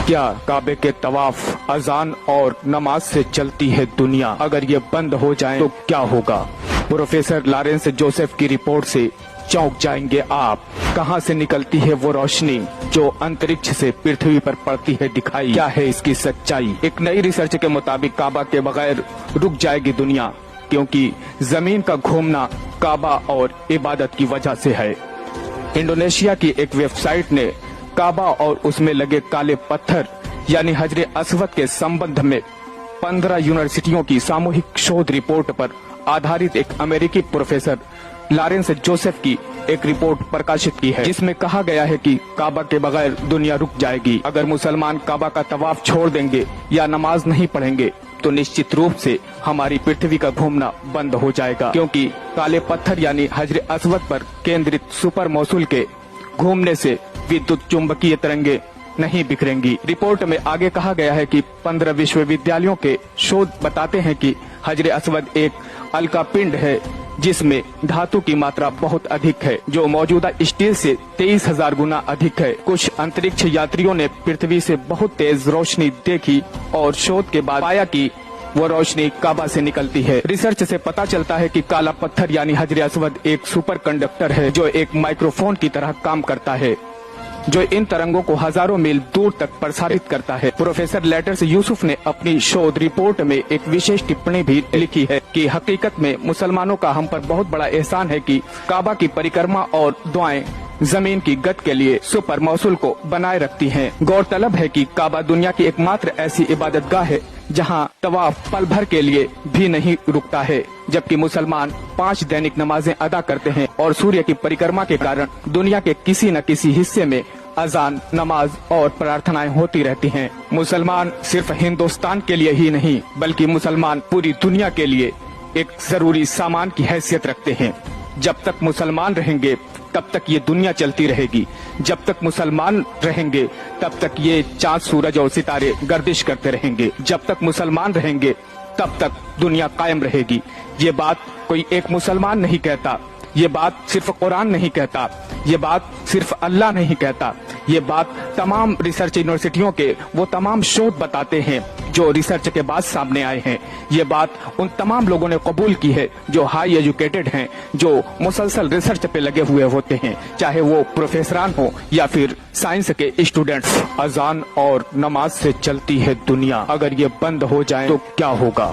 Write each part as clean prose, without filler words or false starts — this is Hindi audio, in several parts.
क्या काबे के तवाफ, अजान और नमाज से चलती है दुनिया? अगर ये बंद हो जाए तो क्या होगा? प्रोफेसर लॉरेंस जोसेफ की रिपोर्ट से चौंक जाएंगे आप। कहां से निकलती है वो रोशनी जो अंतरिक्ष से पृथ्वी पर पड़ती है दिखाई? क्या है इसकी सच्चाई? एक नई रिसर्च के मुताबिक काबा के बगैर रुक जाएगी दुनिया, क्योंकि जमीन का घूमना काबा और इबादत की वजह से है। इंडोनेशिया की एक वेबसाइट ने काबा और उसमें लगे काले पत्थर यानी हजरे अस्वद के संबंध में 15 यूनिवर्सिटियों की सामूहिक शोध रिपोर्ट पर आधारित एक अमेरिकी प्रोफेसर लॉरेंस जोसेफ की एक रिपोर्ट प्रकाशित की है, जिसमें कहा गया है कि काबा के बगैर दुनिया रुक जाएगी। अगर मुसलमान काबा का तवाफ छोड़ देंगे या नमाज नहीं पढ़ेंगे तो निश्चित रूप से हमारी पृथ्वी का घूमना बंद हो जाएगा, क्योंकि काले पत्थर यानी हजरे अस्वद पर केंद्रित सुपर मौसूल के घूमने से विद्युत चुंबकीय तरंगे नहीं बिखरेंगी। रिपोर्ट में आगे कहा गया है कि 15 विश्वविद्यालयों के शोध बताते हैं कि हजरे अस्वद एक अलकापिंड है जिसमें धातु की मात्रा बहुत अधिक है, जो मौजूदा स्टील से 23,000 गुना अधिक है। कुछ अंतरिक्ष यात्रियों ने पृथ्वी से बहुत तेज रोशनी देखी और शोध के बाद पाया कि वो रोशनी काबा से निकलती है। रिसर्च से पता चलता है कि काला पत्थर यानी हजरे अस्वद एक सुपर कंडक्टर है जो एक माइक्रोफोन की तरह काम करता है, जो इन तरंगों को हजारों मील दूर तक प्रसारित करता है। प्रोफेसर लैटर्स यूसुफ ने अपनी शोध रिपोर्ट में एक विशेष टिप्पणी भी लिखी है कि हकीकत में मुसलमानों का हम पर बहुत बड़ा एहसान है कि काबा की परिक्रमा और दुआएं जमीन की गत के लिए सुपर मौसूल को बनाए रखती हैं। गौरतलब है कि काबा दुनिया की एकमात्र ऐसी इबादतगाह है जहां तवाफ पल भर के लिए भी नहीं रुकता है, जबकि मुसलमान 5 दैनिक नमाजें अदा करते हैं और सूर्य की परिक्रमा के कारण दुनिया के किसी न किसी हिस्से में अजान, नमाज और प्रार्थनाएं होती रहती हैं। मुसलमान सिर्फ हिंदुस्तान के लिए ही नहीं बल्कि मुसलमान पूरी दुनिया के लिए एक जरूरी सामान की हैसियत रखते हैं। जब तक मुसलमान रहेंगे तब तक ये दुनिया चलती रहेगी। जब तक मुसलमान रहेंगे तब तक ये चांद, सूरज और सितारे गर्दिश करते रहेंगे। जब तक मुसलमान रहेंगे तब तक दुनिया कायम रहेगी। ये बात कोई एक मुसलमान नहीं कहता, ये बात सिर्फ कुरान नहीं कहता, ये बात सिर्फ अल्लाह नहीं कहता, ये बात तमाम रिसर्च यूनिवर्सिटियों के वो तमाम शोध बताते हैं जो रिसर्च के बाद सामने आए हैं। ये बात उन तमाम लोगों ने कबूल की है जो हाई एजुकेटेड हैं, जो मुसलसल रिसर्च पे लगे हुए होते हैं, चाहे वो प्रोफेसरान हो या फिर साइंस के स्टूडेंट्स। अजान और नमाज से चलती है दुनिया, अगर ये बंद हो जाए तो क्या होगा?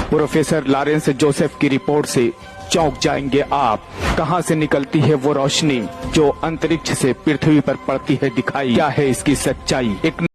प्रोफेसर लॉरेंस जोसेफ की रिपोर्ट से चौंक जाएंगे आप। कहां से निकलती है वो रोशनी जो अंतरिक्ष से पृथ्वी पर पड़ती है दिखाई? क्या है इसकी सच्चाई? एक